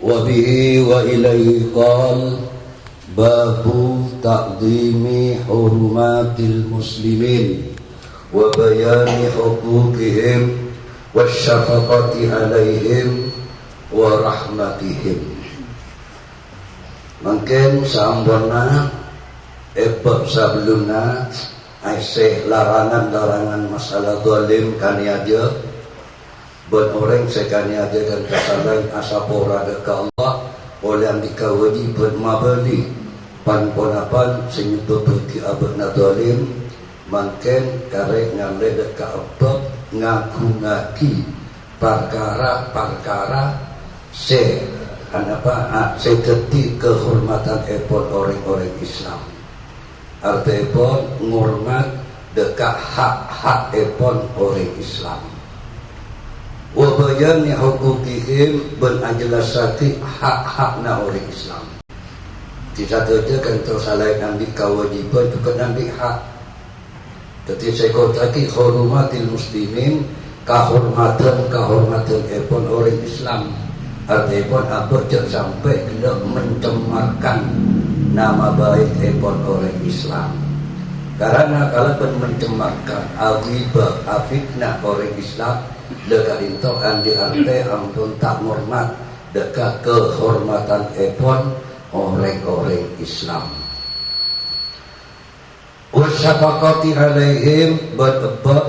wa bihi wa ilaihi qal babu ta'zimi hurumatil muslimin wa bayani huquqihim wa syafaqati alaihim wa rahmatihim. Mungkin saambona ebab sebelumnya aisyah larangan masalah zalim kani aja buat orang sekani aja dan kesalahan asapora dekat Allah oleh yang dikawajibkan mabali pan-ponapan senyutup bagi abadna zalim mungkin karek ngalai dekat ebab ngaku-ngaki perkara-perkara seketik kehormatan epon orang-orang Islam. Artinya ngurmat dekat hak-hak epon orang Islam. Wabayani hukukihim benajelasati hak-hakna orang Islam. Tidak saja kan tersalah nanti kewajiban juga nanti hak. Jadi saya katakan hormatil muslimin kehormatan epon orang Islam. Artinya apa sampai kita mencemarkan nama baik epon orang Islam. Karena kalau mencemarkan awibah afitnah orang Islam dekat itu andi arte ampun tak hormat dekat kehormatan epon orang-orang Islam. Wasyafaqati alaihim berbab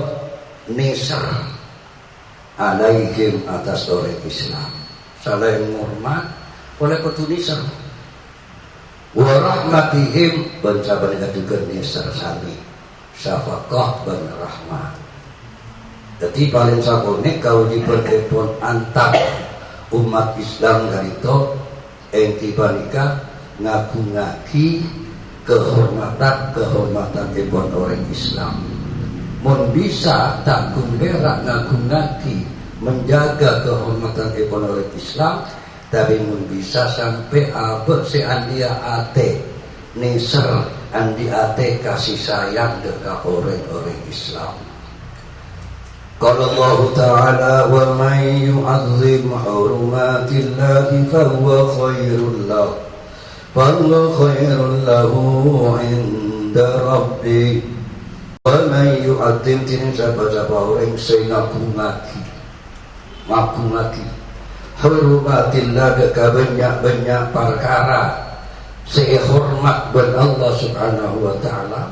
nisar alaihim atas orang Islam. Salah hormat oleh ketulisan wa rahmatihim bencaban juga nisar sami syafaqah dan rahmat. Jadi paling sabone kewajiban epon antar umat Islam garito engkibanika ngaku-ngaki kehormatan epon orang Islam. Mun bisa tak kumberak ngaku-ngaki menjaga kehormatan ekonomi Islam, tapi mun bisa sampai abad si andia ate niser andi ate kasih sayang dekat orang-orang Islam. Qala Allah Ta'ala wa may yu'azzim hurumatillahi fahuwa khairul lahu 'inda rabbih. Wa may yu'azzim tin sapa-sapa orang sing ngaku-ngaki hurumatillah dekat banyak perkara sehormat ben Allah subhanahu wa ta'ala.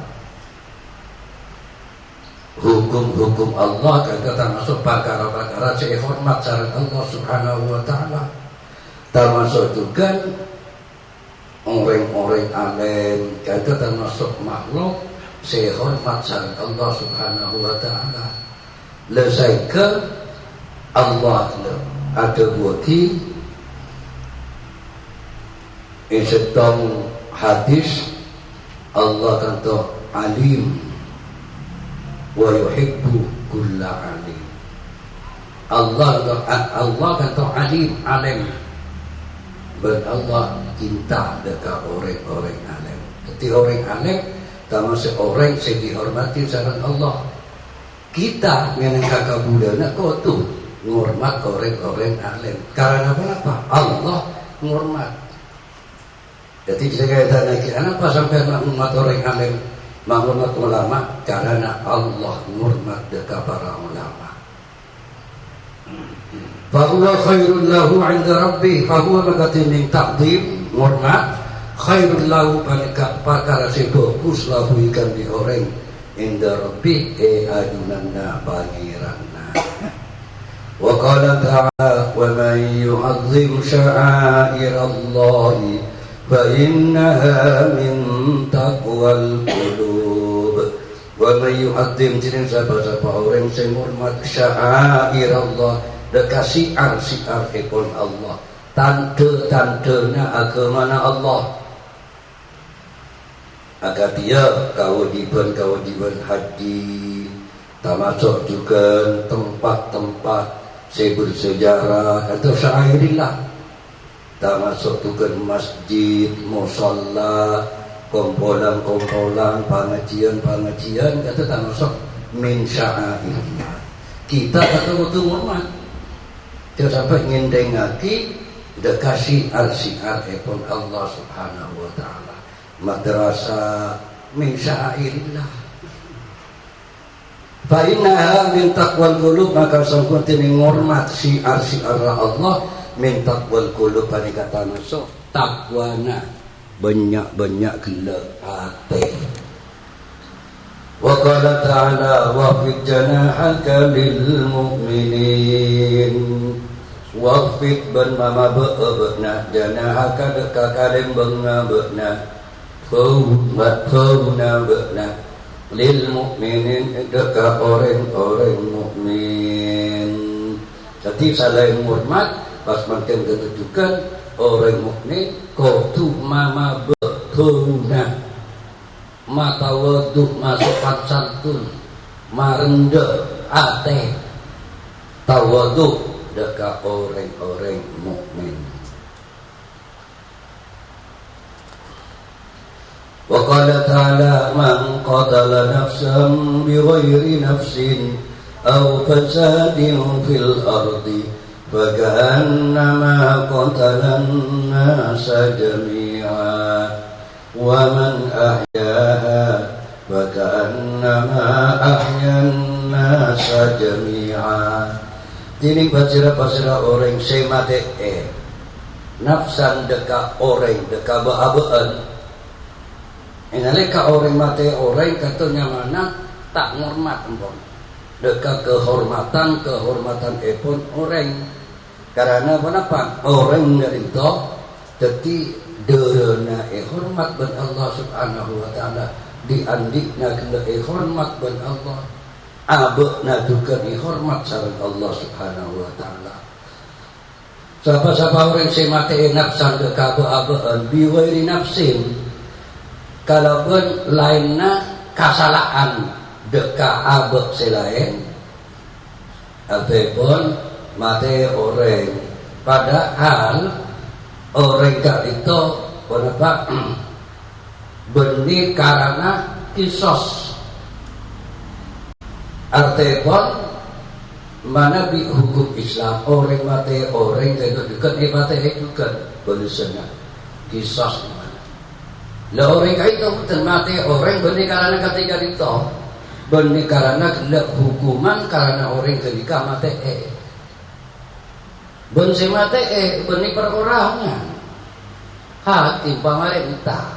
Hukum-hukum Allah kata termasuk perkara-perkara sehormat sareng Allah subhanahu wa ta'ala. Termasuk juga orang-orang alim kata termasuk makhluk sehormat sareng Allah subhanahu wa ta'ala. Lesaika Allah ada buati insetong hadis Allah kata alim wa yuhibbu kulla alim. Allah kata alim dan Allah cinta dekat orang-orang alim. Jadi orang alim termasuk orang yang dihormati sareng Allah. Kita yang kakak budana kau tu ngurmat orang-orang alim. Karena apa? Allah ngurmat. Jadi saya kata kenapa sampai ngurmat orang alim, ngurmat ulama? Karena Allah ngurmat dekat para ulama. Fahuwa khairul lahu 'inda rabbih. Fahuwa magatin ta'zim ngurmat khairul lahu perkara sebagus lahu ikan di orang inda rabbih adunanna pangeranna. Wa qala ta'ala wa man yu'azzim sya'airallahi fa innaha min taqwal qulub. Wa man yu'azzim jeneng sapa-sapa orang sing hormat sya'airallah dekat syiar epon Allah, tanda-tandanya agamana Allah. Agar dia kewajiban haji, termasuk juga tempat-tempat bersejarah atau syairillah, termasuk juga masjid, musalla, kumpulan-kumpulan, pengajian, kata termasuk min syairillah. Kita kata waktu hormat, jangan sampai ngindengaki deka syiar epon Allah subhanahu wa ta'ala. Madrasah min sya'airillah. Fa innaha min taqwal qulub, maka sangkutine ngormat syiar-syiar Allah min taqwal qulub panikatana so takwana banyak-banyak gelap hati. Wa qala ta'ala wa fi janahaka lil mu'minin waqfit ban mama be'na janahaka deka kalem benga be'na fauna be'na lil mu'minin deka orang-orang mukmin. Jadi saling hormat pas makin ketujukan orang mukmin kudu mama betuna mata waduk masukan santun marende ate tawaduk deka orang-orang mukmin. Wa qala ta'ala man qatala nafsan bighairi nafsin aw fasadin fil ardi fakannama qatalan nasa jami'a wa man ahyaha fakannama ahyan nasa jami'a. Tining bacira-bacira orang semate nafsan deka orang deka baabaan nalika orang mate orang katanya mana tak ngormat empon deka kehormatan epon orang karena kenapa orang dari itu jadi derena hormat ben Allah subhanahu wa ta'ala diandikna kena hormat ben Allah abekna juga hormat sareng Allah subhanahu wa ta'ala. Siapa-siapa orang semate nafsan deka baabaan biwairi nafsin kalaupun lainnya kesalahan deka abek selain ataupun mati orang padahal orang gak itu kenapa benih karena kisos artipun mana di hukum Islam orang mati orang itu juga mati itu kan belusnya kisos. Lah orang kaya itu mati orang benih karena ketika itu benih karena hukuman karena orang ketika mati benih mati benih perorangan hakim pemerintah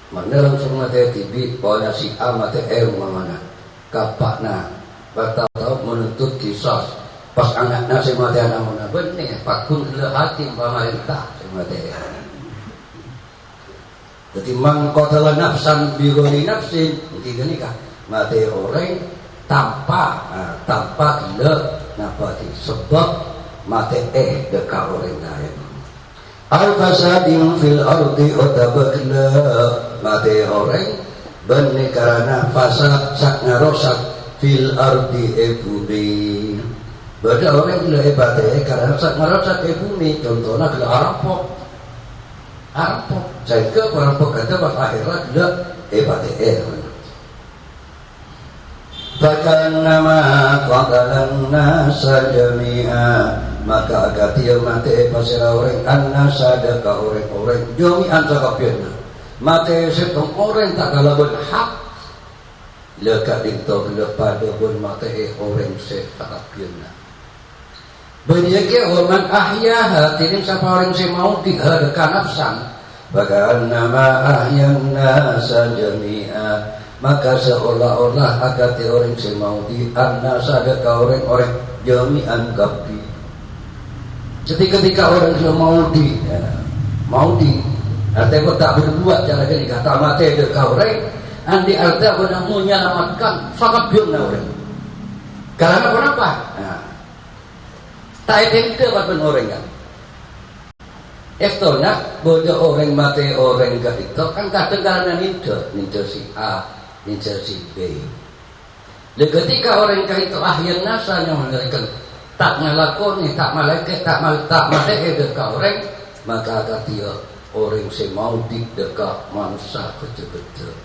mana langsung mati tibi pokoknya si A mati mana kapakna tahu menuntut kisos pas anaknya si mati anak mana benih pakun hakim pemerintah si mati jadi mangkotala nafsan bigori nafsin tiga nikah mati orang tanpa gila napa sebab mati deka orang lain al fasadin fil ardi otabakla mati orang benih karena fasad sak ngarosak fil ardi bumi beda orang gila mati karena sak ngarosak bumi contohnya gila arampok jaga perampok kata pas akhirat gila pate bahkan nama qatalan nasa jami'a maka agak dia mati pasira orang an-nasa deka orang-orang jami'an sakapirna mati setong orang tak kalaban hak lekat dinto gila pada pun mati orang sakapirna banyak orang ahyaha tining siapa orang yang mau dihadakan nafsan bahkan nama ahyan nasa jami'a maka seolah-olah agati orang yang mau nasa deka orang-orang jami'an kapi. Jadi ketika orang yang mau artinya tak berbuat cara gini kata mati deka orang andi artinya benar menyelamatkan sangat biarna orang karena kenapa? Tak ada dapat orang kan. Eftonya bodoh orang mati orang gak itu kan kadang karena ninja si A, ninja si B. Dan ketika orang gak itu ahyan nasa yang menerikan tak ngelakoni, tak malaikat, tak mati dekat orang maka kata dia orang yang mau di dekat manusia betul-betul.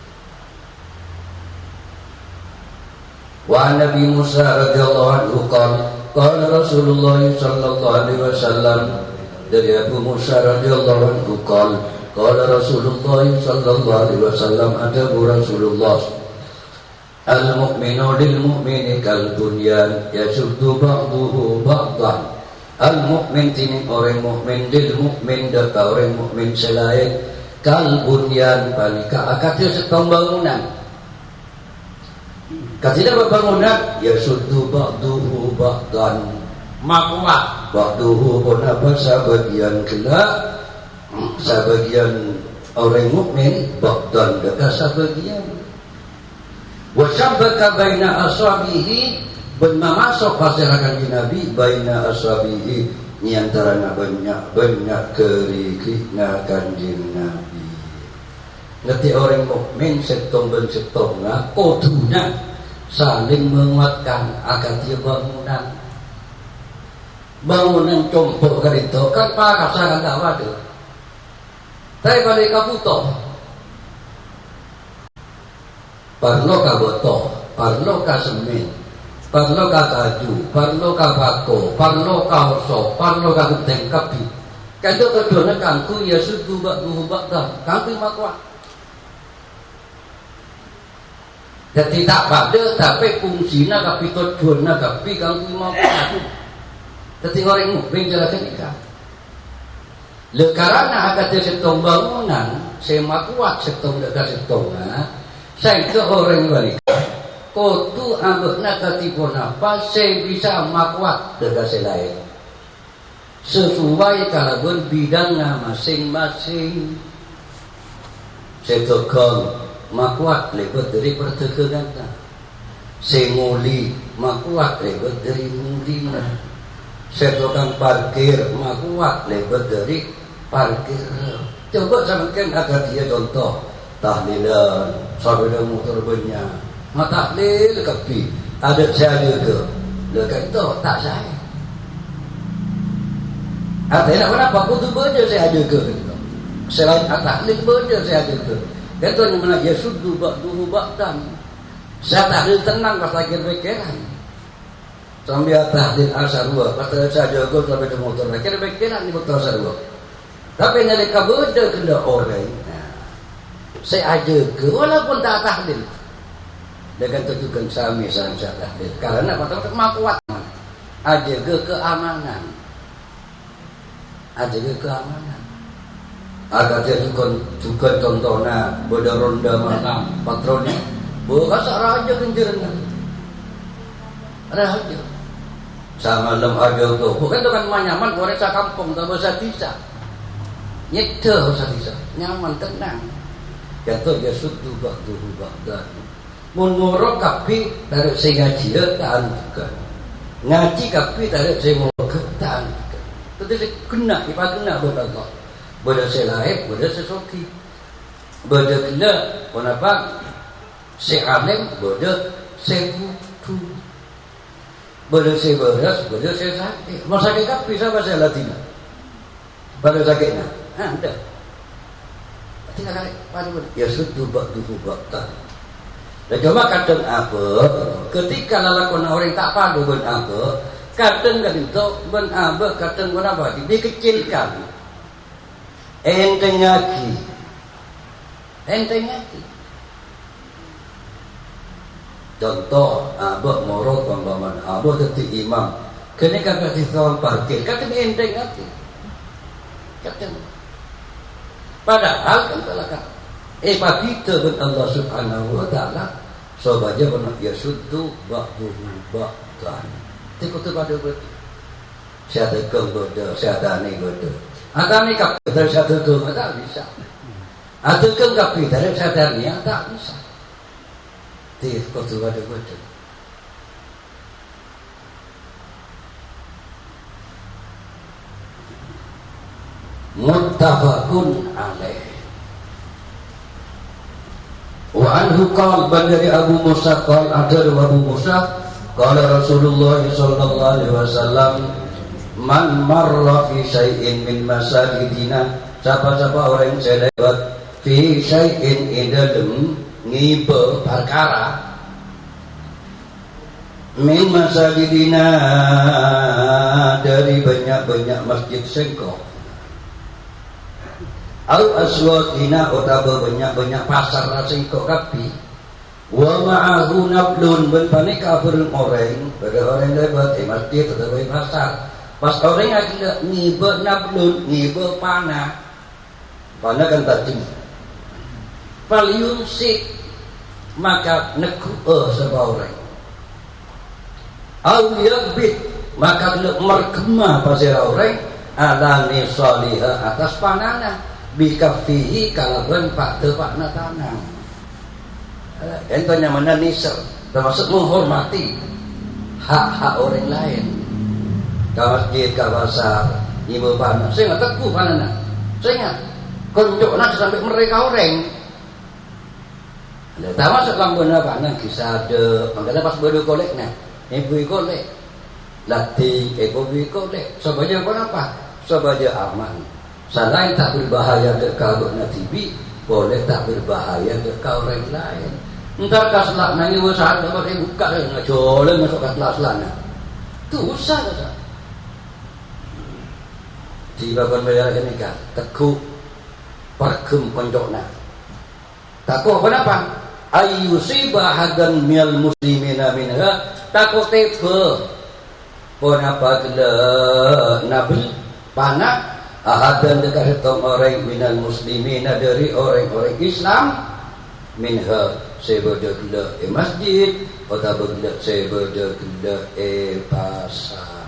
Wa Nabi Musa radhiyallahu anhu qala Rasulullah sallallahu alaihi wasallam dari Abu Musa radhiyallahu anhu qala Rasulullah sallallahu alaihi wasallam ada Rasulullah al-mu'minu lil mu'mini kal bunyan yashuddu ba'duhu ba'dan. Al-mu'min tining orang mukmin lil mu'min daka orang mukmin selain kal bunyan palika akatnya setong bangunan. Katanya bangunan yashuddu ba'duhu ba'dan. Makuat waktuhu pun apa sebagian kelak sebagian orang mukmin ba'dan dekat sebagian wasabbaka baina ashabihi bermamasuk pasirakan di Nabi baina ashabihi ni antara banyak kerikina kanjeng Nabi. Ngerti orang mukmin setong ben setong koduna saling menguatkan agar dia bangunan compok kan itu kan pak kasaran tak ada tapi balik kaputo parlo ka boto parlo ka semen parlo ka kaju parlo ka bako parlo ka oso parlo ka genteng kapi kado kedua kangku ya sudu bak duhu bak dah kangku makwa jadi tak pada tapi fungsinya kapi tujuannya kapi kangku makwa. Tapi orang mukmin jalan nikah. Le karena agak setong bangunan, sema kuat setong dekat setong. Saya ke orang balik. Kau tu ambek nak katipun apa? Saya bisa makuat dekat selain. Sesuai kalau bidangnya masing-masing. Saya tekan makuat lebih dari pertegangan. Saya muli makuat lebih dari mulinya. Saya tukang parkir makuat lebat dari parkir. Coba samakan agar dia contoh tahlilan sampai dengan motor banyak. Tahlil kapi ada saya juga. Lekat itu tak saya. Artinya kenapa? Kutu baca saya juga. Selain tahlil baca saya juga. Itu yang mana ya sudu bak duhu baktan. Saya tahlil tenang pas lagi pikiran. Sambil tahlil asarwa, kata saya jago sampai di motor. Kira-kira ni motor asarwa. Tapi nalika beda kena orang. Saya jaga walaupun tak tahlil. Dengan tunjukkan sami saya tahlil. Karena kata makuat. Jaga keamanan. Jaga keamanan. Agar dia juga contohnya beda ronda malam patroli. Bukan raja kenjeran. Raja. Sama lem ada tu. Bukan tu kan nyaman orang sa kampung tak bisa bisa. Nyeta bisa bisa. Nyaman tenang. Yang tu dia sudu waktu dan menurut kapi dari saya ngaji tak juga. Ngaji kapi dari saya mau ketan. Tetapi kena ibadah kena berdoa. Berdoa selain berdoa sesuki. Berdoa kena kenapa? Sealim berdoa seputu. Boleh saya beras, boleh saya sakit. Mau sakit kapi sama saya latina. Pada sakitnya, ada. Tinggal kali, pada ya sudu bak duhu baktan. Dan cuma kadang apa? Ketika lalakon orang tak padu ben apa? Kadang kan itu ben apa? Kadang ben apa? Dikecilkan. Enteng lagi. Contoh, abah morot pembaman, abah tetap imam. Kena kagak disawang parkir, kata enteng hati. Kata. Padahal kan telah kan. Pak kita ben Allah Subhanahu Wa Taala, so baca benar ya sudu ba'duhu ba'dan. Tikut pada betul. Saya tekan bodoh, saya tani bodoh. Atani kapital saya tekan tak bisa. Tekan kapital saya tani tak bisa. Kau tu ada betul. Muttafaqun alaih. Wa anhu qala dari Abu Musa qala ada Abu Musa qala Rasulullah sallallahu alaihi wasallam man marra fi syai'in min masajidina siapa-siapa orang yang lewat fi syai'in idalum ngibe perkara min masajidina dari banyak-banyak masjid sengkau au aswadina utawa banyak pasar rasing kok kapi wa ma'ahu nablun ben panika bereng oreng pada orang lebat masjid atau pasar pas orang agak ngibe nablun ngibe panah kan tajam paliumsik maka neku sebab orang au yagbit maka mergema pasir orang ala nisaliha atas panana bikafihi kalaban pak na tanam entahnya mana nisar termasuk menghormati hak-hak orang lain ke masjid ke pasar ibu panah saya nggak teguh panana saya nggak konjok nak sampai mereka orang termasuk lambun apa nah kisah ada makanya pas bodoh kolek nah ibu kolek latih ibu kolek sebagai apa sebagai aman selain tak berbahaya dekat natibi boleh tak berbahaya dekat orang lain entar kaslak nanya usaha dapat buka ngajolan masuk ke kelas-kelas itu usah tak tiba kan bayar ini kan teguh pergem konjokna takut kenapa ayyusiba hadan minal muslimina minha takut tebe kenapa gila nabi panah ahadan dekat orang minal muslimina dari orang-orang Islam minha sebeda gila masjid atau gila sebeda gila pasar.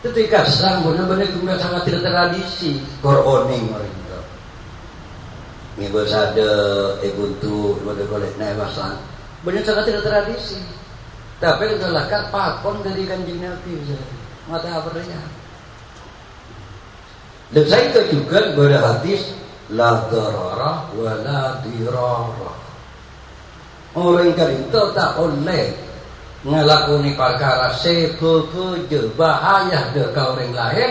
Ketika Islam benar-benar kemudian sangat tidak tradisi koroning orang itu ngibul sada ebuntu pada kolek naik pasang benar sangat tidak tradisi tapi kendalakan pakon dari kanjeng Nabi mata apernya dan saya itu juga pada hadis la darara wa la dirara orang itu tak oleh ngelakoni perkara sebebeje bahaya dekat orang lain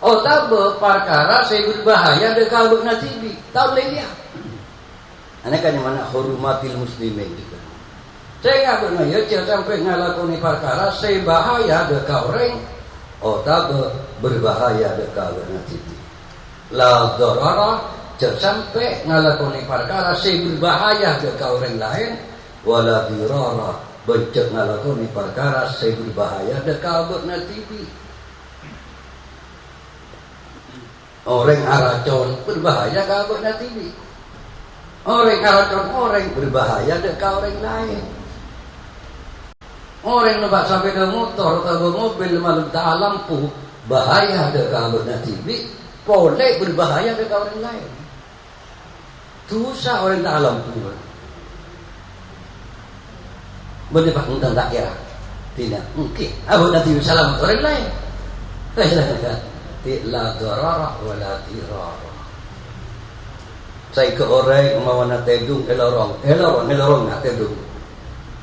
atau perkara sebahaya dekat orang natibi tahu lagi ya ini kan mana hormatil muslimin juga saya nggak pernah ya sampai ngelakoni perkara sebahaya dekat orang atau berbahaya dekat orang natibi la darara sampai ngelakoni perkara sebahaya dekat orang lain wala dirara bencet ngalakoni perkara saya berbahaya dekat natibi orang aracon berbahaya ke natibi orang aracon orang berbahaya dekat orang lain orang nebak sampai ke motor atau mobil malam tak lampu bahaya dekat natibi boleh berbahaya dekat orang lain dosa orang tak lampu boleh pak tentang tak kira tidak mungkin abu nanti selamat orang lain tidak darara wala dirara saya ke orang mau nak tedung elorong nak tedung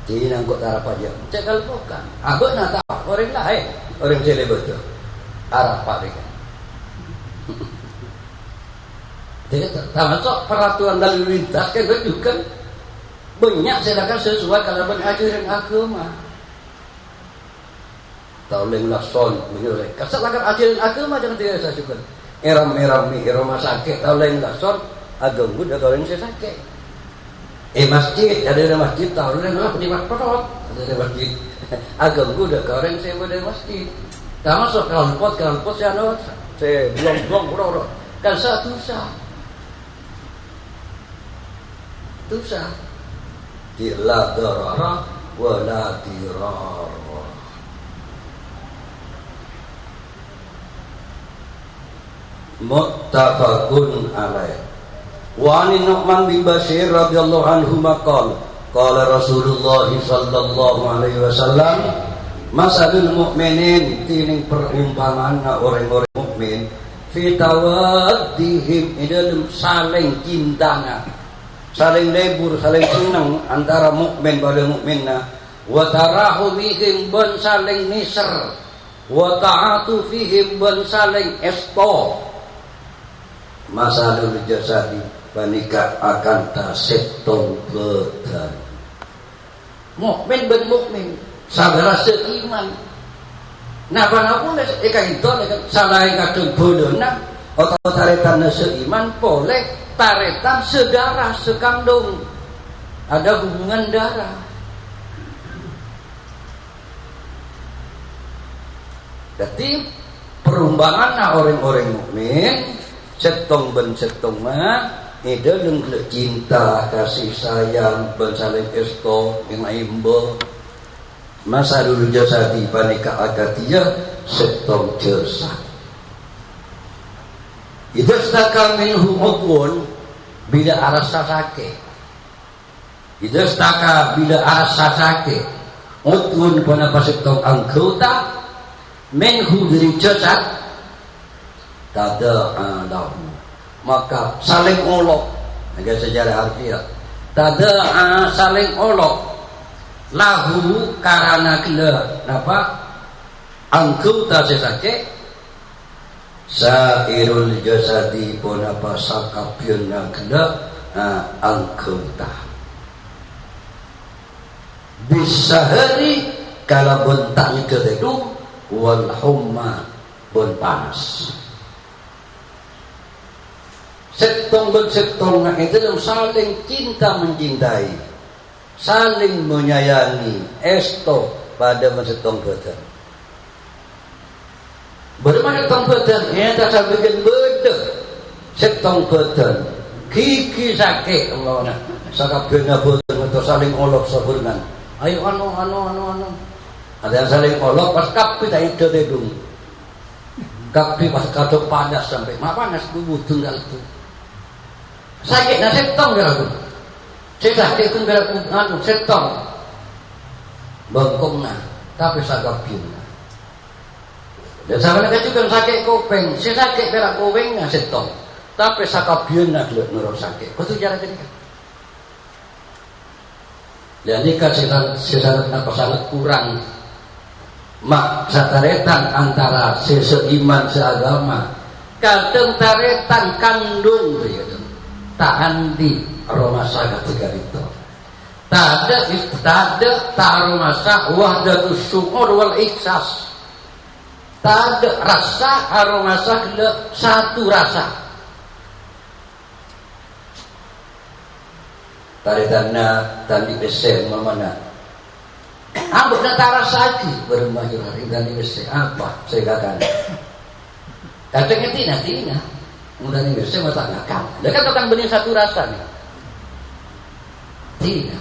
jadi nangkut tarap aja cekal bukan abu nak tak orang lain orang jele betul arah pak mereka jadi termasuk peraturan lalu lintas kan juga banyak sedangkan sesuai kalau ajaran agama tahu lenglah son menoleh kesalahan ajaran agama jangan tidak saya juga eram ni rumah sakit tahu lenglah son agama udah kalau yang saya sakit masjid ada masjid tahu lenglah di perot ada masjid agama udah kalau yang saya pada masjid tak masuk kalau pot saya belum urut kan satu sah la darara wa la dirara muttafaqun alaih wa an Nu'man bin Bashir radhiyallahu anhu maqala qala Rasulullah sallallahu alaihi wasallam masalul mu'minin tining perumpamaan orang-orang mukmin fi tawaddihim dalam saling cintanya saling lebur, saling senang antara mukmin pada mukminna wa tarahumihim ban saling nisr wa ta'atufihim ban saling esto masalul jasadi panika akan tasettong badan mukmin ben mukmin saudara seiman Nah panapun eka itu salah kadung bolona atau taretan seiman boleh taretan sedarah sekandung, ada hubungan darah. Jadi perumpamaan orang-orang mukmin setong ben setong mah ide leng cinta kasih sayang ben saling esto yang imbo masa dulu jasadi panika akatia setong jasa itu staka minhu mutwun bila arasa sake itu staka bila arasa sake mutwun puna pasetong angkota menhu dari jasad tada lahu maka saling olok agak sejarah harfiah tada saling olok lahu karena kela napa angkau ta sesake sairul jasadi pun apa sakapyeuna kela angkau ta bisa hari kalau bentaknya ketedu wal humma pun panas setong ben setong itu saling cinta mencintai saling menyayangi esto pada setong badan bagaimana setong badan tak sabikin beda setong badan gigi sakit Allah sakabena badan atau saling olok sabunan ayo anu ada yang saling olok pas kapi tak ide dedung kapi pas kadok panas sampai mak panas bubuh tunggal itu sakit na setong dia aku saya sakit pun dia anu setong bengkong na tapi sakapin na dan sama nak juga sakit kopeng saya sakit berak kopeng na setong tapi sakapin na keluar nurut sakit kau tu jarak ini kan dan nikah sesyarat nak sangat kurang mak sataretan antara seiman seagama kadang taretan kandung tak andi romasa ketika itu tak ada taromasa wahdatus syukur wal ikhsas tak ada rasa aromasa satu rasa taretanna tadi besen mana ambek nak rasa lagi bermaju hari dan ini apa saya katakan kadang tina mudah ni saya mata ngakak dia kan tukang benih satu rasa ni tina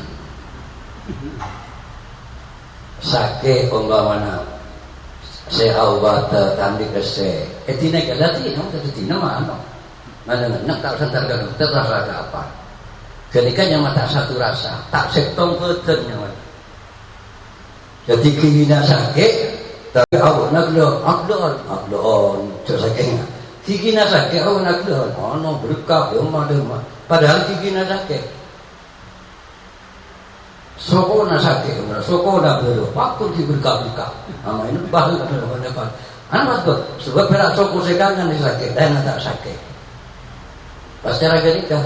sake umpamana saya awat tandi kese tina kala tina tina mana nak tak santar kan terasa apa ketika yang mata satu rasa tak setong betennya jadi keinginan sakit tapi awak nak aklon sakitnya keinginan sakit awak nak no berkah demam padahal keinginan sakit sokona sakit sokona belum pakul di berkah ama ini bahal ada apa anak tu sebab berak soko sekangan ni sakit dan tak sakit pas cara nikah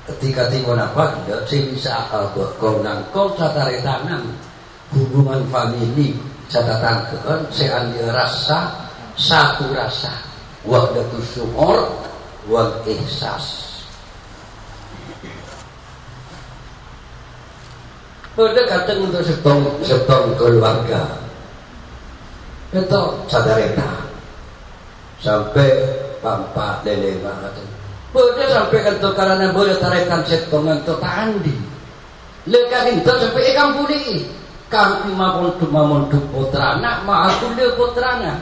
ketika tiba apa tidak saya bisa kau nangkau catare tangan hubungan famili catatan keun seandainya rasa satu rasa wahdatus syukur wal ihsas berdekatan untuk setong keluarga itu sadareta sampai pampa lele banget boleh sampai kantor karena boleh tarekan setong kantor tandi lekas itu sampai ikan pulih kami mamun putrana maaku le putrana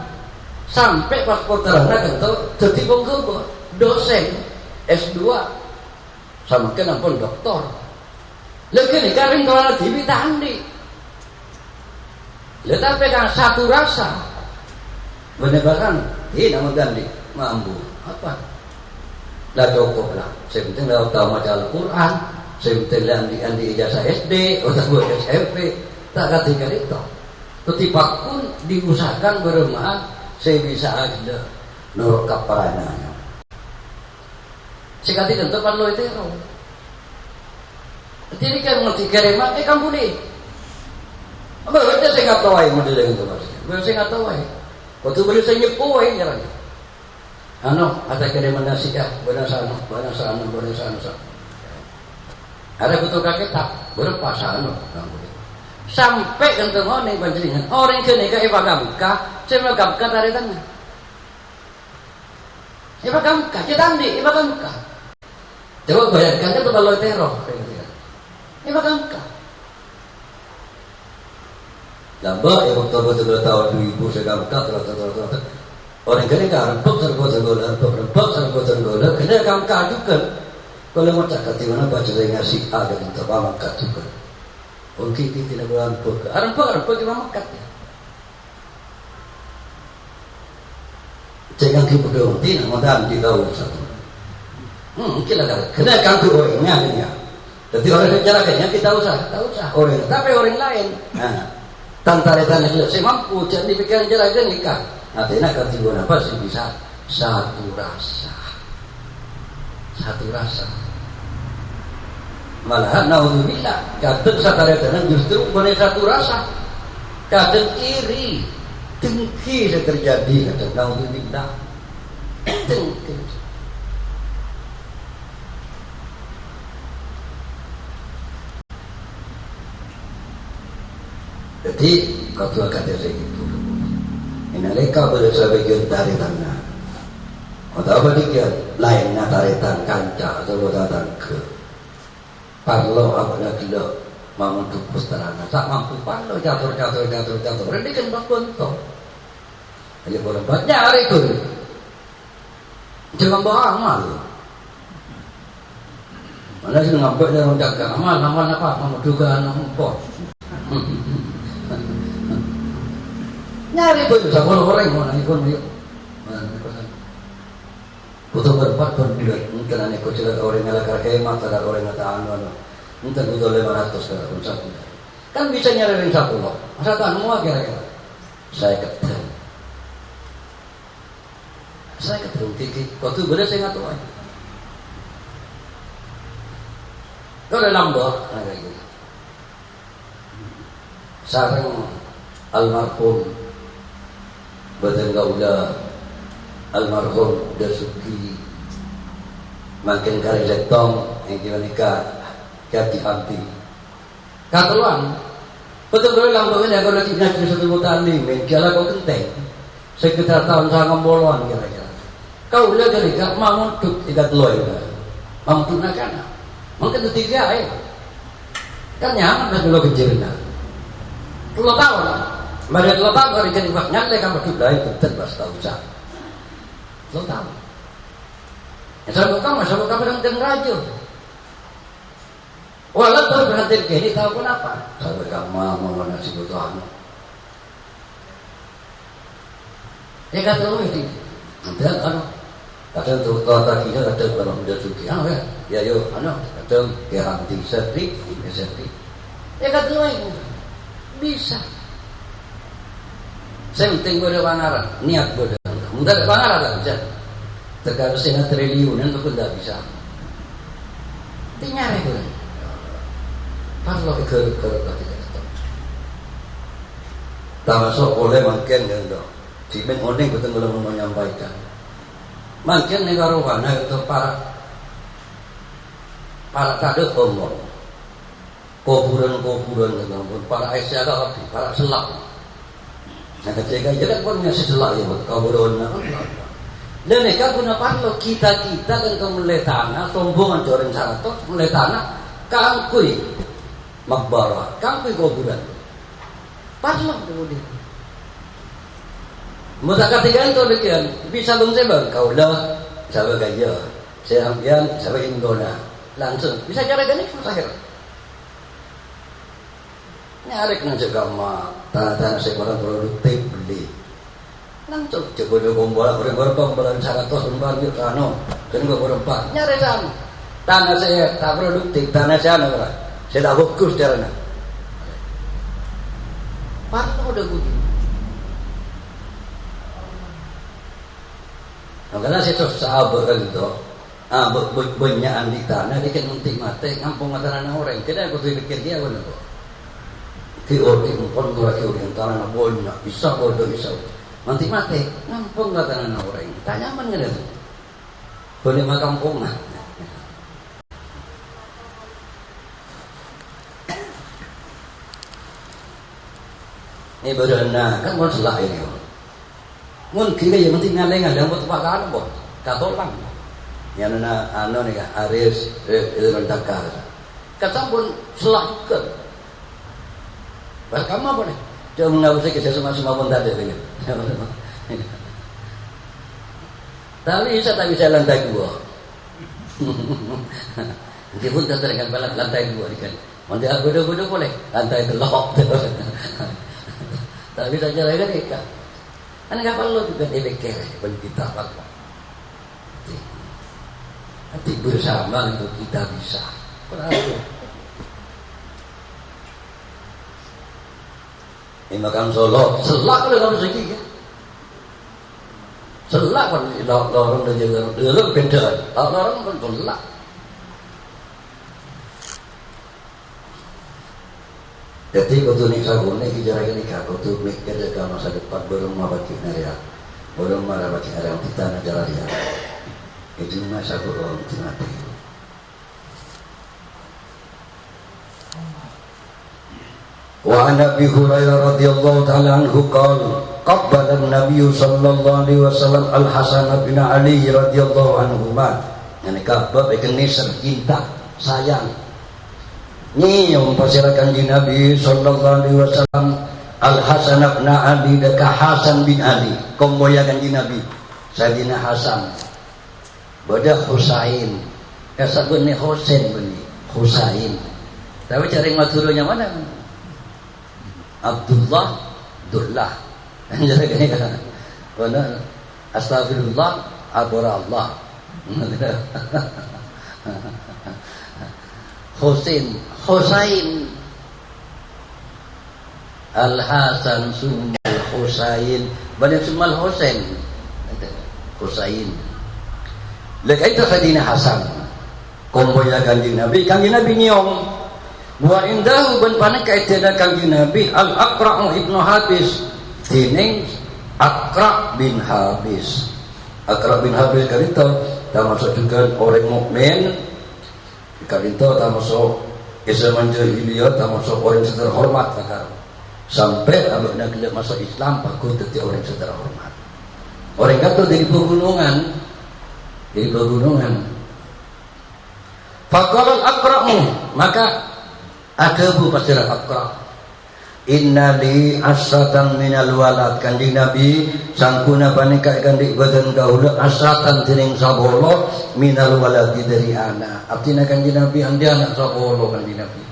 sampai pas putrana kantor jadi bonggo dosen S2 sama kena pun doktor lagi ni karing kalau TV tandi tetapi kan satu rasa benar-benar tidak mau ganti mampu apa dah cukup lah saya penting dah tahu macam Al-Quran saya penting andi ijazah SD atau buat SMP tak ketika itu ketipak pun diusahakan beremahan saya bisa ada nurut kaparananya sekali tentu kan lo itu jadi kan ngerti keremat kamu ni apa ada saya kata wahai model itu maksudnya Boleh saya nggak tahu ya. Waktu boleh saya nyepu ya jalan. Ada kena menasihat, benar sana. Ada betul kakek tak berapa sana. Sampai kentong nih panjenengan orang kene ka ibagamka, saya gamka taretan. Ibagamka, kita nih ibagamka. Coba bayangkan itu kalau teror, ibagamka. Lambak ya betul-betul tahun 2000 saya gamka terus. Orang kene ka rempok serbo kena gamka juga. Kalau mau cakap di mana baca dengan si A dan terbawa kat juga. Orang kita tidak berampuk. Rempok di mana kat ya. Jangan kita berdoa tidak modal di tahu satu. Mungkin ada kena ganggu orangnya dia. Jadi orang bicara kayaknya kita usah orang. Tapi orang lain. Tantaretan itu saya mampu jadi pikiran jalan nikah. Artinya kategori apa sih bisa satu rasa. Malahan naudzubillah kadang sataretan justru bukan satu rasa. Kadang iri, dengki yang terjadi kadang naudzubillah. Dengki. Jadi kalau kata saya itu, inalika boleh sebagian taretannya. Atau apa dia lainnya taretan kanca atau taretan ke. Parlo apa nak kilo mampu pusterana. Tak mampu parlo jatuh. Berarti kan berkontok. Aja boleh banyak hari itu. Jangan bawa amal. Mana sih ngambil dari orang jaga amal apa? Amal juga amal. Nyari pun bisa kalau orang mau nanya pun yuk. Butuh berempat berbulan. Mungkin anak kecil orang yang lagi kemat, ada orang yang tak anu. Mungkin butuh 500 pun satu. Kan bisa nyari yang 10 loh. Masa tak semua kira-kira. Saya ketemu Kiki. Kau tu benar saya nggak tahu. Kau ada nambah kayak gitu. Sarang almarhum badan gaula almarhum Dasuki makin kari letong yang dimanika kati hati katuan betul-betul lambangnya dia kalau tidak bisa satu mutalim kira kau kenteng sekitar tahun sangat bolon kira-kira kau udah kira mau untuk tidak loy mau untuk nakana mungkin ketiga kan nyaman dan dulu kecilnya 10 tahun pada 10 tahun hari ini nyale kamu sudah itu terbas tahu sah 10 tahun sama kamu dengan raja walaupun berhenti kini tahu kenapa sampai kamu mau nasi butuhan ya kata lu itu ada kadang tuh tata kita kadang kalau udah suki ya yo kadang garanti setrik ya kata lu itu bisa saya penting pada pangaran niat pada mudah pangaran tak bisa terkadang setengah triliunan itu pun tak bisa itu nyari pun parlo kerut tak masuk oleh makin gitu Simen oning betul belum menyampaikan makin negara mana itu para kader umum kuburan para aisyah para selak nah ketika jalan pun ngasih selak ya kuburan dan mereka guna parlo kita kan kau mulai tanah sombongan coreng saratok mulai tanah kangkui makbarah kangkui kuburan parlo kemudian mudah ketiga itu demikian bisa bang kau lah sahabat gaya saya ambian sahabat indona langsung bisa cara gini terakhir nyari kena juga mah tanah-tanah sekolah produktif beli langsung coba bola orang-orang cara tos banyak kan gua berempat nyari sana tanah saya tak produktif tanah saya saya tak fokus caranya parlo udah begini karena saya terus sahabat kan itu banyak di tanah dia kan muntik mati ngampung mata orang tidak aku tuh pikir dia benar kok Teori pun lagi oriental anak bodoh, bisa bodoh bisa. Nanti mati, ngampung kata anak orang. Tanya man nggak ada. Boleh makan kampung. Ini berana kan mau selak ini. Mungkin dia yang penting ngaleng buat pakai apa? Katolang. Yang anu nih kan Aris rentakar. Kata pun selak juga. Berkamu apa nih? Dia mengawasi kisah semua pun tadi ini. Tapi bisa lantai 2. Nanti pun terangkan balap lantai 2 kan. Nanti aku bodoh boleh lantai 3. Tapi saja lagi kan. Kan kapal lo juga dibekir pun kita apa. Nanti bersama untuk kita bisa. Perahu. Ini makan Solo, selak kalau kamu segi ya. Selak kan lorong dan jaga lorong beda. Lorong kan selak. Jadi kalau ni sabun ni kita lagi kalau tu mikir jaga masa depan berumah bagi area, berumah bagi area kita nak jalan dia. Itu masa berumah kita nanti. Wa an Abi Hurairah radhiyallahu taala anhu qala qabbala an-nabiy sallallahu alaihi wasallam al-Hasan bin Ali radhiyallahu anhuma. Yani kabbab ikan cinta, sayang. Nyium pasirakan di Nabi sallallahu alaihi wasallam al-Hasan bin Ali dekat Hasan bin Ali. Komboyakan di Nabi Sayyidina Hasan. Bada Husain. Kasabun ni Husain bunyi. Husain. Tapi cari maturnya mana? Abdullah Dullah. Jadi kan. Mana astagfirullah abara Allah. Husain Al-Hasan Sumal Husain Bani Sumal Husain Husain lagi itu Sayyidina Hasan komboya kanjeng Nabi nyium wa indahu ban panek kaitana kanjeng Nabi Al-Aqra' ibnu Habis tining Aqra' bin Habis. Aqra' bin Habis kalito termasuk juga orang mukmin. Kalito termasuk zaman jahiliyah, termasuk orang yang terhormat sekarang. Sampai abang nak masuk Islam, aku jadi orang yang terhormat. Orang kata dari pegunungan, Faqala al-Aqra'u, maka ada bu pasir Aqra'. Inna li asratan minal walad kanjeng Nabi sangkuna panika kandik badan kaula asratan tiring sabolo minal walad dari anak. Artinya kanjeng Nabi andi anak sabolo kanjeng Nabi.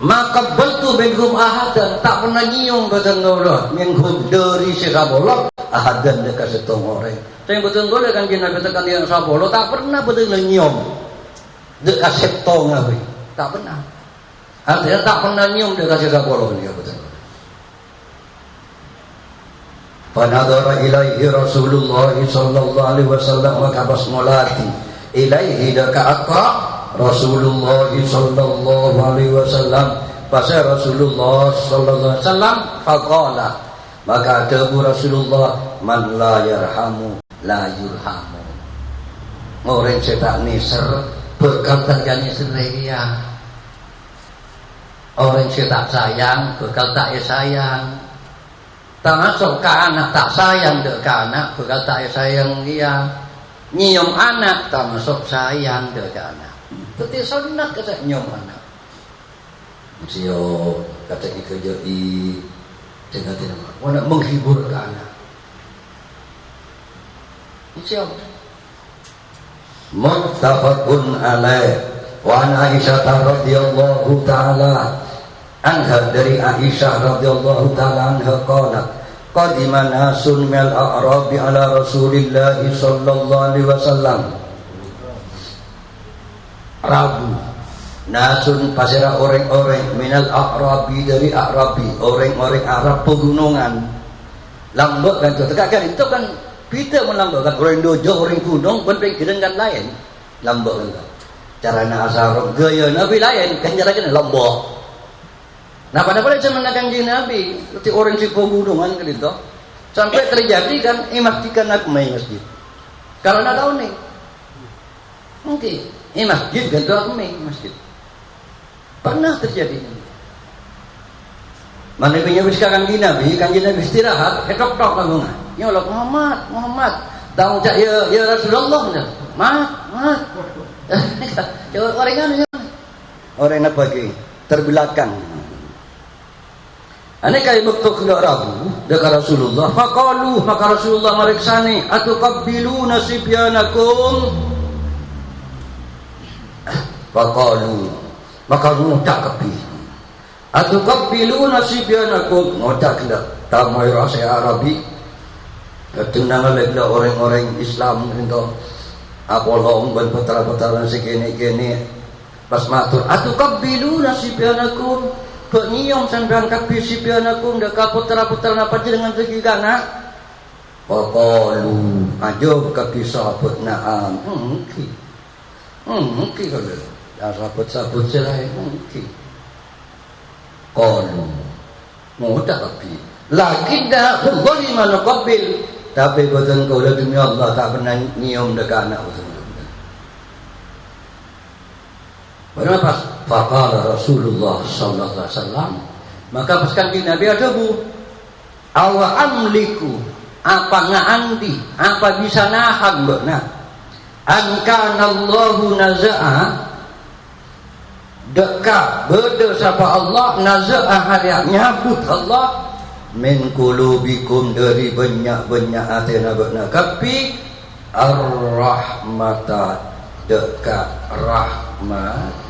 Maka betul minhum ahadan tak pernah nyium badan kaula minhum dari si sabolo ahadan dekat setong orang. Saya betul kaula kanjeng Nabi tekan yang sabolo tak pernah betul nyium dekat setong Nabi. Tak pernah. Artinya tak pernah nyium dia kasih sabolo dia betul. Fanadhara ilaihi Rasulullah sallallahu alaihi wasallam maka basmolati ilaihi daka Aqra' Rasulullah sallallahu alaihi wasallam pasal Rasulullah sallallahu alaihi wasallam faqala maka ada Rasulullah man la yarhamu la yurhamu. Orang cetak niser berkata jani seria. Orang yang tak sayang bakal tak sayang. Termasuk ke anak tak sayang dek ke anak bakal tak sayang dia. Nyium anak termasuk sayang dek ke anak. Tapi sunat kata nyium anak. Sio kata kerja i dengan tidak nak menghibur ke anak. Sio muttafaqun alaih. Wa an Aisyah radhiyallahu taala anha dari Aisyah radhiyallahu taala anha qalat qadima nasun minal a'rabi ala Rasulillah sallallahu alaihi wasallam. Rabu nasun pasira orang-orang minal a'rabi dari Arabi orang-orang Arab pegunungan. Lambok kan tu kan itu kan kita melambokkan orang dojo orang gunung pun dengan lain lambok kan. Cara nak asal gaya Nabi lain kan cara kena lombok Nah pada zaman kanjeng Nabi, seperti orang si pembunuhan gitu, sampai terjadi kan masjidkan aku main masjid. Karena tahu nih, mungkin masjid kan tuh aku main masjid. Pernah terjadi. Mana punya sekarang kanjeng Nabi istirahat, ketok-tok lagungan. Ya Allah Muhammad, tahu tak ya Rasulullah benar. Mat. Orang nak bagi terbelakang. Ane kaya bektok ndak rabu dekat Rasulullah. Faqalu maka Rasulullah mariksani atuqabbiluna sibyanakum. Faqalu maka ngutak kepi. Atuqabbiluna sibyanakum ngotak ndak tamai rasa Arabi. Ketunangan lagi orang-orang Islam itu apolong ban putra-putra sekene-kene pas matur atuqabbiluna sibyanakum. Penyium sampean kapi sibyanakum deka putra-putra napa dengan segi kana. Faqalu ajo kapi sahabat na'am. Mungkin kalau sahabat-sahabat selain mungkin. Qalu mudah kapi. Lakin dah boleh mana qabil. Tapi boten kau demi Allah tak pernah nyium deka anak boten. Berapa? Faqala Rasulullah sallallahu alaihi wasallam. Maka pas kanjeng Nabi ada bu. Awa amliku apa ngandi apa bisa nahan mbokna. An kana Allahu naza'a deka beda sapa Allah naza'a hariak nyabut Allah min qulubikum dari banyak-banyak atena mbokna kapi ar-rahmata deka rahmat.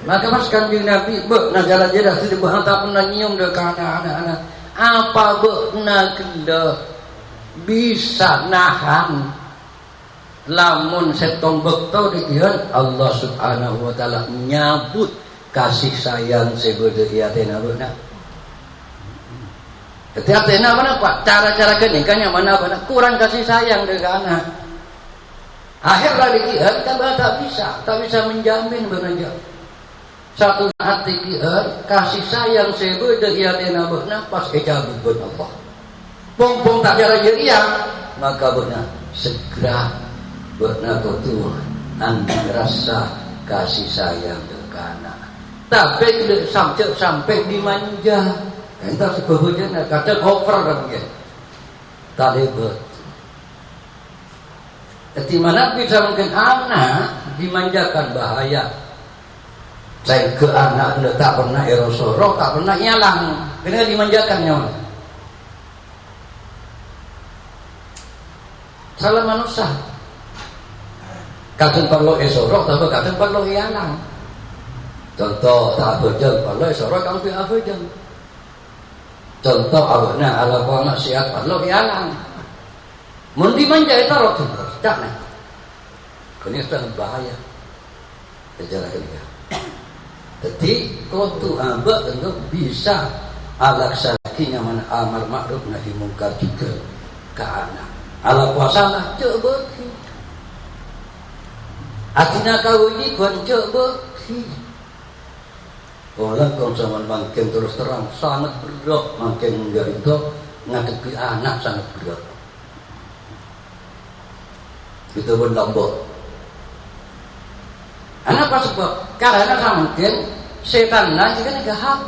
Maka pas kanjeng Nabi negara jedah tu tak pernah nyium dekat anak-anak. Apa bekna kenda bisa nahan lamun setong bekto dikian Allah Subhanahu wa taala nyabut kasih sayang sebeda iatena bekna. Ketika mana Pak cara-cara kenikahnya mana kurang kasih sayang dekat anak. Akhirnya dikian tak bisa menjamin benar. Satu hati kasih sayang sebeda iatena bekna pas kecabut buat Allah. Pong tak cara jeria maka bekna segera bekna tuh anda rasa kasih sayang dekana. Tapi sampai dimanja. Entah sebetulnya kadang over kan ya. Tak hebat. Di mana bisa mungkin anak dimanjakan bahaya. Saya ke anak tak pernah erosoro, tak pernah nyalang, kena dimanjakan nyawa. Salah manusia. Kadang perlu esoro, tapi kadang perlu nyalang. Contoh tak berjam, perlu esoro kamu tidak berjam. Contoh awalnya ala anak sihat perlu nyalang. Mun dimanja itu roh tidak nak. Ini sudah bahaya. Sejarah ini. Jadi kontu abad tentu bisa alaksanakinya mana amar ma'ruf nahi mungkar juga ke anak. Ala puasa lah coba. Atina kau ini bukan coba. Orang kau zaman makin terus terang sangat berat makin enggak itu ngadepi anak sangat berat. Itu pun lombok. Kenapa sebab? Karena mungkin setan nanti kan ada HP.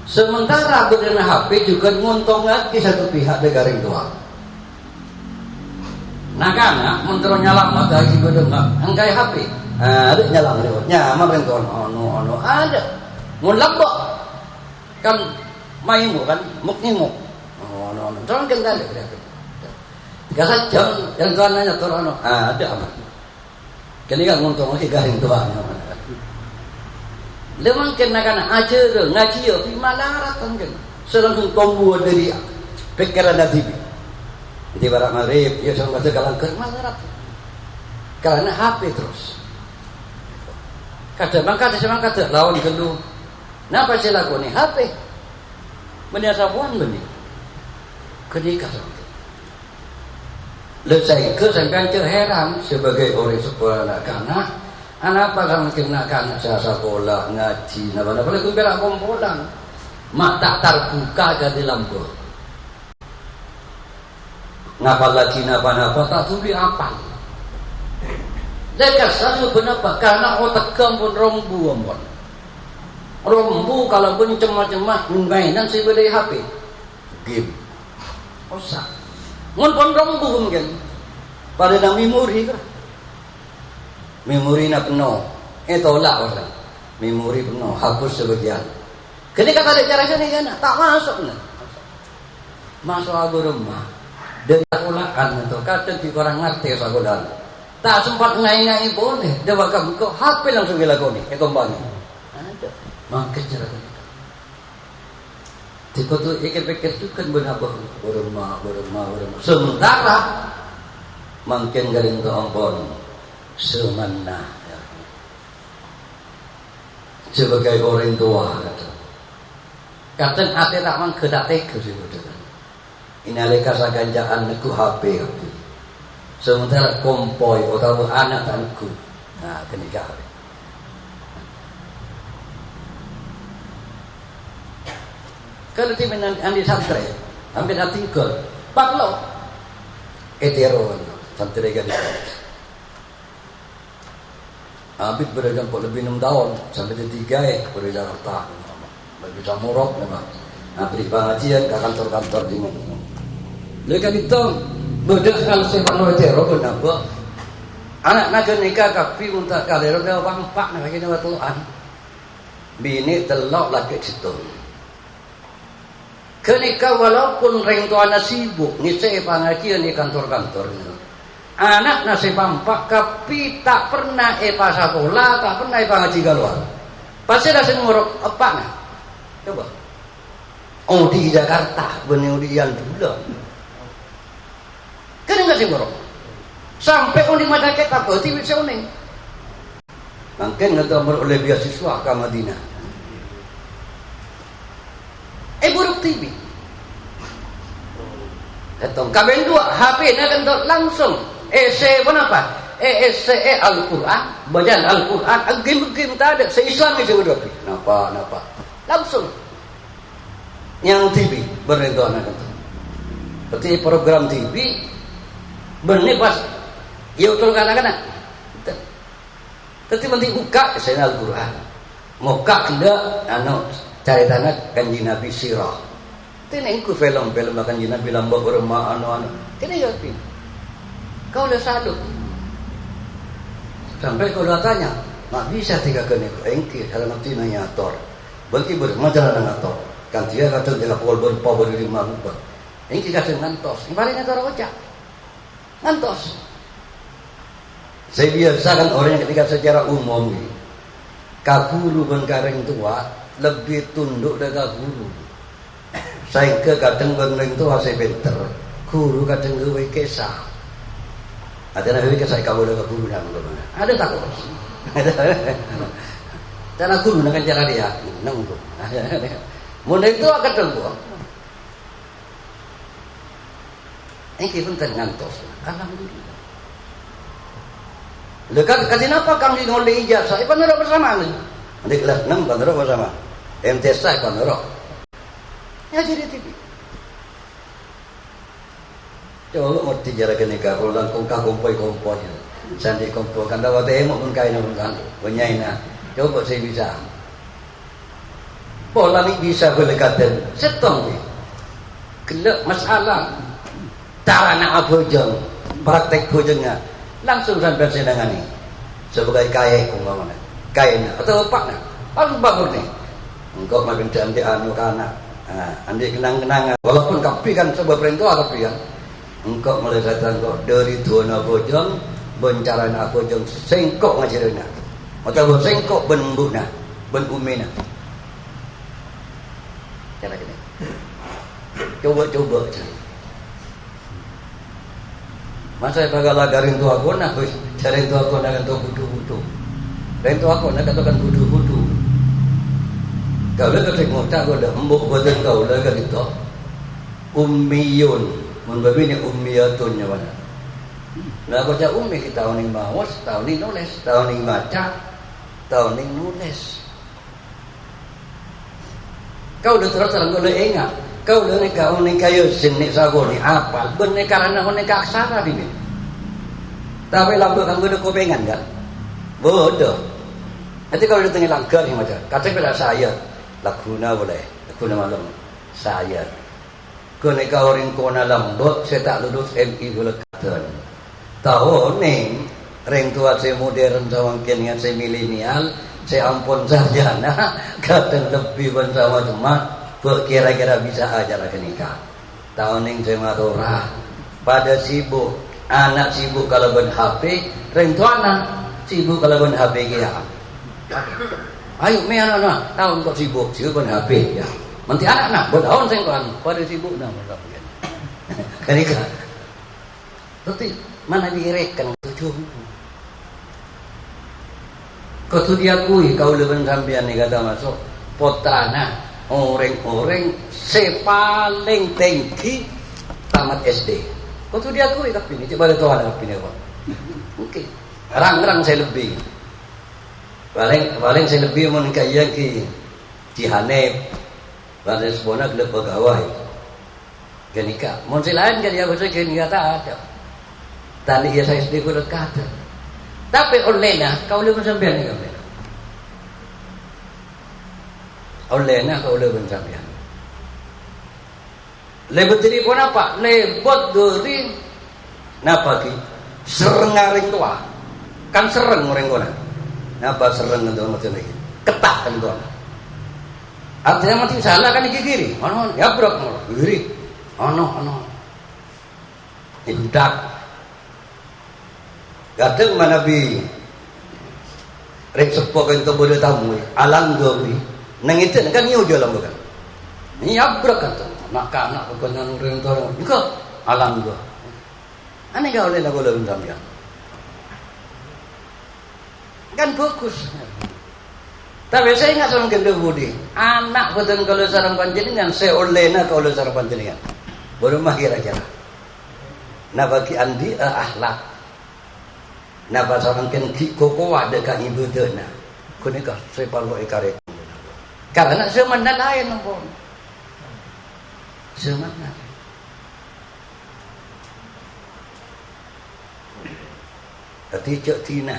Sementara berdana HP juga nguntong lagi satu pihak dari tua. Nah karena mentero nyalam lagi berdana angkai HP. Ada nyalam lewat nyaman renton ono ada. Mun lembok kan maimu kan muknimu. Ono jangan kendali berarti. Kasat jam yang tuan nanya turun ada amat. Kini kan ngomong lagi garing tuan yang mana? Lemang kena aja deh ngaji yo, malarat kan? Selangsung tumbuh dari pikiran hati. Di barat marib, ya sama segala malarat. Karena HP terus. Kadang kata lawan kedua. Napa saya lakukan ni HP? Benda sabuan benda. Kenikah sama. Sehingga sampean heran sebagai orang sekolah anak-anak, anak apa sama anak-anak saya sekolah ngaji, napa-napa lagi berak kompolan, mak tak terbuka jadi lampu. Ngapa lagi napa-napa tak tuli apa? Lekas saya benapa karena otak kampun rombu ampun. Rombu kalau pun cemah-cemah mainan si bedai HP, game, osak. Mun pun rombu mungkin pada dah memori ke memori nak penuh tolak orang memori penuh hapus sebagian ketika tak ada cara sini kan tak masuk nak masuk aku rumah dari sekolahan itu kadang di orang ngerti sekolah tak sempat ngai-ngai boleh dia bakal kau HP langsung dilakoni kembali ada makin cara Tiko tu pikir-pikir tu kan benapa berumah. Sementara makin garing tu ampun semana ya. Sebagai orang tua kata. Kadang ate tak mang kedak tega sih betul. Ini alika saganjaan neku HP. Sementara kompoi atau anak tak neku. Nah, kenikah. Kalau tim andi santri, hampir tinggal, paklo, etero, santri gadi. Hampir berjalan lebih 6 tahun sampai 3 berjalan Jakarta, lebih samurok memang. Hampir pengajian ke kantor-kantor di mana. Lepas itu, bedak kalau sepak lo etero kenapa? Anak nak nikah kapi untuk kalero dia bangpak nak kena batuan. Bini telok lagi situ. Ketika walaupun ring tuana sibuk ngisi pengajian di kantor-kantor anak nasi pampak tapi tak pernah pas sekolah tak pernah pengaji keluar pasti dah ngorok apa nah coba di Jakarta beneurian dulu kan enggak sih ngorok sampai di mata kita berarti bisa uning mungkin nggak oleh beasiswa ke Madinah buruk TV. Datang kabin 2 HP na kan langsung. Apa? Al-Quran, bacaan Al-Quran, game tak ada. Se-Islam itu berapa? Napa. Langsung. Yang TV beritu anak itu. Berarti program TV benih pas ya betul kanak-kanak. Tapi nanti buka saya Al-Quran. Muka anda cari tanah kanji Nabi Sirah. Ini aku film-film kanji Nabi lambak berma anu. Kena ya pi. Kau dah salut. Sampai kau dah tanya, mak bisa 3 kali engki kalau nanti nanya ator. Bagi bermajalah dengan ator. Kan dia kata dia pol berpa beri 5 rupiah. Engki kata ngantos. Ini paling ator ocak. Ngantos. Saya biasa kan orang yang ketika secara umum ni kaburu bengkareng tua lebih tunduk dengan guru. Saya ke kadang bengkareng tua saya benter. Guru kadang gue kesah. Ada nabi kesah kamu dengan guru nama mana? Ada takut. Cara guru dengan cara dia nunggu. Mulai itu akan tunggu. Ini pun terngantos. Alhamdulillah. Dekat apa kami ngoleh ijazah? Panero bersama ni. Nanti kelas 6 panero bersama. MTSA panero. Ya jadi TV. Coba mau tijar ke nikah, kalau langkung kompoi. Sandi kompoi. Kan dapat emok pun kain pun kan. Penyaina. Coba saya bisa. Pola ni bisa berdekatan. Setong ni. Kelak masalah. Cara nak bojong. Praktek bojongnya. Langsung sampai sedangan ini sebagai kaya umpamanya kaya atau apa nak langsung bagus nih engkau makin cantik anu anak andi kenang-kenangan walaupun kapi kan sebuah perintah tapi kan engkau melihat engkau dari tuana bojong bencaran bojong sengkok ngajirina atau sengkok benbuna benumina cara gini coba cari masa bagala garing tu aku nak cari tu aku nak tu budu-budu. Dan tu aku nak katakan budu-budu. Kalau kita tengok tak ada embuk badan kau dah kan itu. Ummiyun, membabini ummiyatun nya mana. Lah baca umi kita tahun ning maos, tahun ning nulis, tahun ning maca, tahun ning nulis. Kau udah terus terang boleh ingat. Kau udah nek kayo sini sagoni apal, bener karena nek aksara ini. Tapi lampu kamu udah kopengan kan? Bodoh. Nanti kalau di tengah langgar yang macam, kadang pada saya laguna boleh, laguna malam saya. Kau nek orang kona lambok, saya tak lulus MI boleh kata. Tahu neng, reng tua saya modern sama kini saya milenial, saya ampun sarjana, kadang lebih pun sama cuma, kira-kira bisa aja lah nikah. Tahu neng saya maturah, pada sibuk, anak sibuk kalau ben HP, reng tua anak sibuk kalau ben HP kia. Ayo me anak-anak, tahun kau sibuk ben HP ya. Nanti anak-anak bertahun saya kan, pada sibuk nama kan nikah. Tapi mana direkan tujuh kau tu diakui kau lebih sampian ni kata masuk potana orang-orang sepaling tinggi tamat SD kau tu diakui tapi ni coba ada Tuhan tapi ni apa mungkin rang-rang saya lebih paling saya lebih menikah yang ki Cihanep pada sebuah gelap pegawai kenikah mau silain jadi aku saya kenikah tak ada. Tadi ya saya sedih kuda kata. Tapi olehna kau lebih sampean ni kau. Olehna kau lebih sampean. Lebih dari pun apa? Lebih dari napa ki? Serengaring tua. Kan sereng orang kona. Napa sereng itu macam lagi? Ketak kan tuan. Artinya mati salah kan iki kiri. Ono ya brok kiri. Ono. Indak. Kadang mana bi rek sepok ento boleh tamu alang gobi nang itu kan niu jalan bukan ni abrak kan nak bukan orang orang enggak alang go ane gak oleh lagu lagu sampean kan fokus tapi saya ingat sama gendeng budi anak betul kalau sarang panjenengan saya olehna kalau sarang panjenengan baru mah kira-kira nah bagi andi akhlak na pasang ken koko ada kan ibu tu na kau ni kah saya perlu ikarek karena semana lain nombor semana tapi cak tina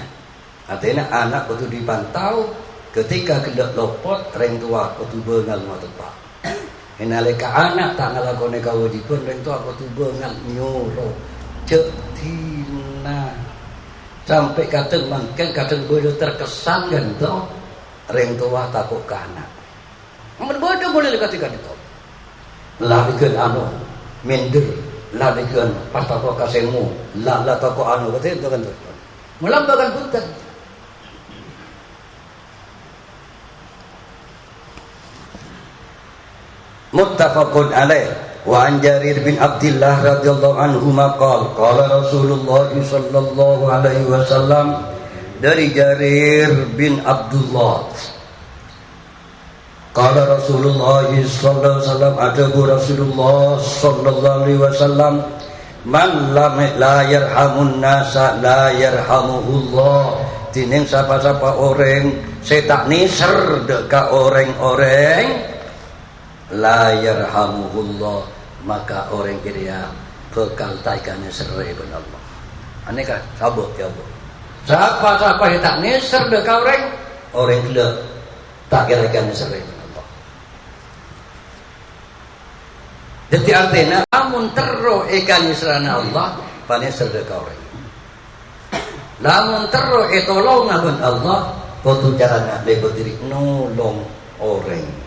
artinya anak itu dipantau ketika kelak lopot reng tua aku tu bengal mau tempat henalika anak tak ngalakon kewajiban reng tua aku tu bengal nyuruh cak tina sampai kadang mungkin kadang bodoh terkesan kan toh reng tua takut ke anak bodoh boleh ketika itu labikan anu minder labikan pas takut kasemu lah takut anu betul itu kan melambakan punten muttafaqun alaih. Wa an Jarir bin Abdullah radhiyallahu anhu maqal qala Rasulullah sallallahu alaihi wasallam, dari Jarir bin Abdullah qala Rasulullah sallallahu alaihi wasallam, ada Rasulullah sallallahu alaihi wasallam, man la yarhamun nasa la yarhamuhullah, tining sapa-sapa orang saya tak niser deka orang-orang la yarhamuhullah, maka orang kira bekal taikannya serai ben Allah. Ane kan sabuk ya Bu. Siapa yang tak neser deka orang kira tak kira-kira serai ben Allah. Jadi artinya amun terro ikan serana Allah paneser deka orang. Lamun terro etolong ben Allah kudu carana lebih diri nolong orang.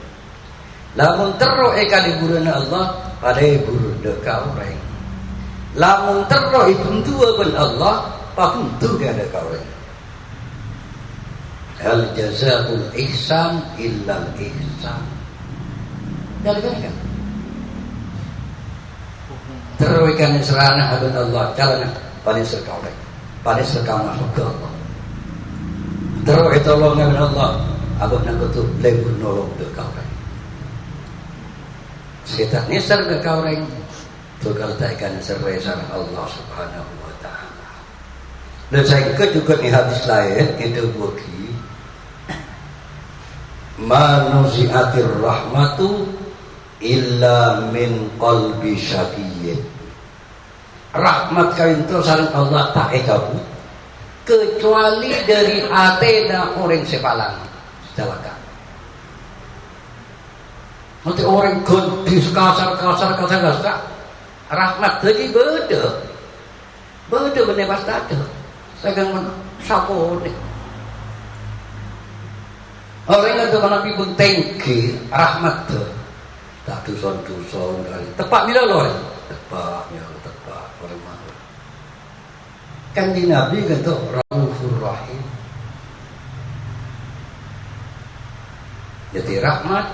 Lamun terro eka liburan Allah pada libur deka orang. Lamun terro ibuntua ben Allah pakuntu ke deka orang. Hal jazaul ihsan illa ihsan. Dari kan? Terro ikan serana ben Allah caranya paling serka orang. Paling serka masuk ke Allah. Terro etolong ben Allah abang nak tu libur nolong deka orang. Kita nisar ke kau orang tu kalau tak ikan serai sarang Allah Subhanahu wa taala. Dan saya juga di hadis lain itu bagi manusiatir rahmatu illa min qalbi syaqiyyin. Rahmat kawin itu sareng Allah tak cabut kecuali dari atena orang sepalang celaka. Nanti orang godis kasar rahmat jadi beda bener pas ada sagang sapone orang itu Nabi pun tengki rahmat tuh tak duson kali tepak mila lho tepak orang mau kan di Nabi kata Raufur Rahim jadi rahmat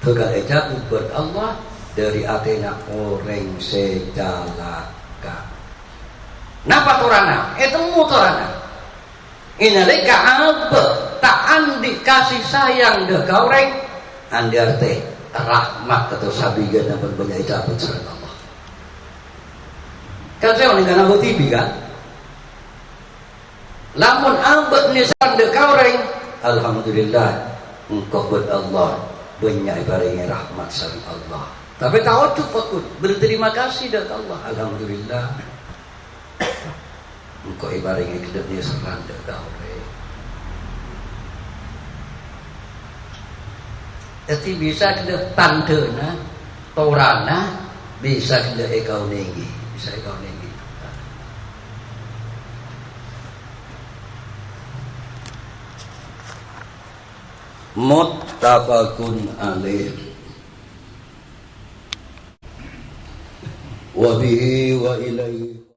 tegak ejak buat Allah dari atena orang secalaka. Napa torana? Etemu torana. Inalika abah tak andi kasih sayang deh gaureng andi arte rahmat atau sabigan dan berbanyak ijabah sareng Allah. Kan saya orang kana TV kan. Lamun abah nisan deh gaureng, alhamdulillah engkau buat Allah banyak ibaratnya rahmat sareng Allah. Tapi tahu tu fakut berterima kasih dah Allah. Alhamdulillah. Engkau ibaratnya hidup dia seranda kau. Jadi bisa kita tandana, torana, bisa kita ekau nengi, bisa ekau nengi. Muttafaqun alaih. Wa bihi wa ilaihi